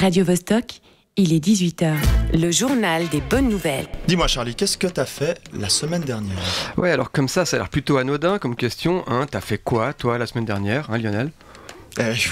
Radio Vostok, il est 18h. Le journal des bonnes nouvelles. Dis-moi Charlie, qu'est-ce que t'as fait la semaine dernière ? Ouais, alors comme ça a l'air plutôt anodin comme question. T'as fait quoi, toi, la semaine dernière, Lionel ?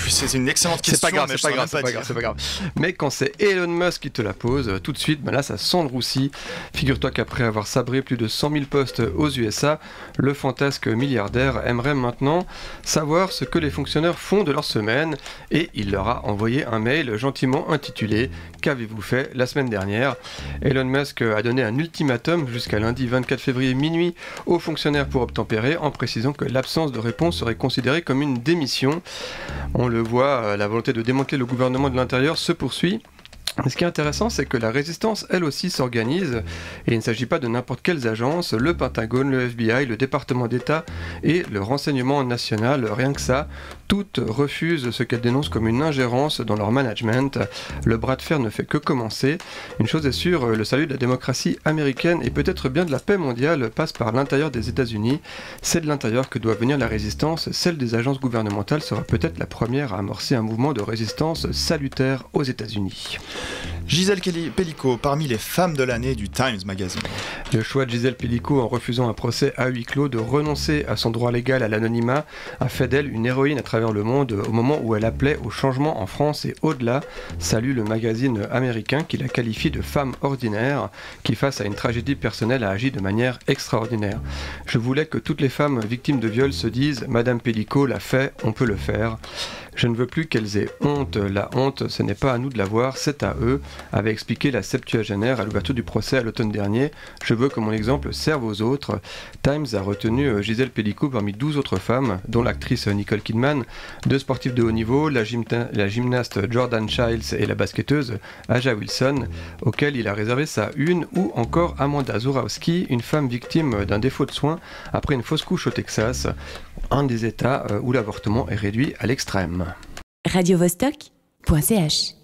C'est une excellente question. C'est pas grave. Mais quand c'est Elon Musk qui te la pose, tout de suite, là ça sent le roussi. Figure-toi qu'après avoir sabré plus de 100 000 postes aux USA, le fantasque milliardaire aimerait maintenant savoir ce que les fonctionnaires font de leur semaine, et il leur a envoyé un mail gentiment intitulé « Qu'avez-vous fait la semaine dernière ?» Elon Musk a donné un ultimatum jusqu'à lundi 24 février minuit aux fonctionnaires pour obtempérer, en précisant que l'absence de réponse serait considérée comme une démission. On le voit, la volonté de démanteler le gouvernement de l'intérieur se poursuit. Ce qui est intéressant, c'est que la résistance, elle aussi, s'organise, et il ne s'agit pas de n'importe quelles agences. Le Pentagone, le FBI, le département d'État et le renseignement national, rien que ça, toutes refusent ce qu'elles dénoncent comme une ingérence dans leur management. Le bras de fer ne fait que commencer. Une chose est sûre, le salut de la démocratie américaine et peut-être bien de la paix mondiale passe par l'intérieur des États-Unis. C'est de l'intérieur que doit venir la résistance. Celle des agences gouvernementales sera peut-être la première à amorcer un mouvement de résistance salutaire aux États-Unis. Gisèle Pellicot, parmi les femmes de l'année du Times Magazine. Le choix de Gisèle Pellicot en refusant un procès à huis clos de renoncer à son droit légal à l'anonymat a fait d'elle une héroïne à travers le monde au moment où elle appelait au changement en France et au-delà. Salue le magazine américain qui la qualifie de femme ordinaire qui, face à une tragédie personnelle, a agi de manière extraordinaire. Je voulais que toutes les femmes victimes de viol se disent « Madame Pellicot l'a fait, on peut le faire ». Je ne veux plus qu'elles aient honte. La honte, ce n'est pas à nous de l'avoir, c'est à eux, avait expliqué la septuagénaire à l'ouverture du procès à l'automne dernier. Je veux que mon exemple serve aux autres. Times a retenu Gisèle Pellicot parmi 12 autres femmes, dont l'actrice Nicole Kidman, 2 sportifs de haut niveau, la gymnaste Jordan Childs et la basketteuse A'ja Wilson, auxquelles il a réservé sa une, ou encore Amanda Zurawski, une femme victime d'un défaut de soins après une fausse couche au Texas, un des États où l'avortement est réduit à l'extrême. radiovostok.ch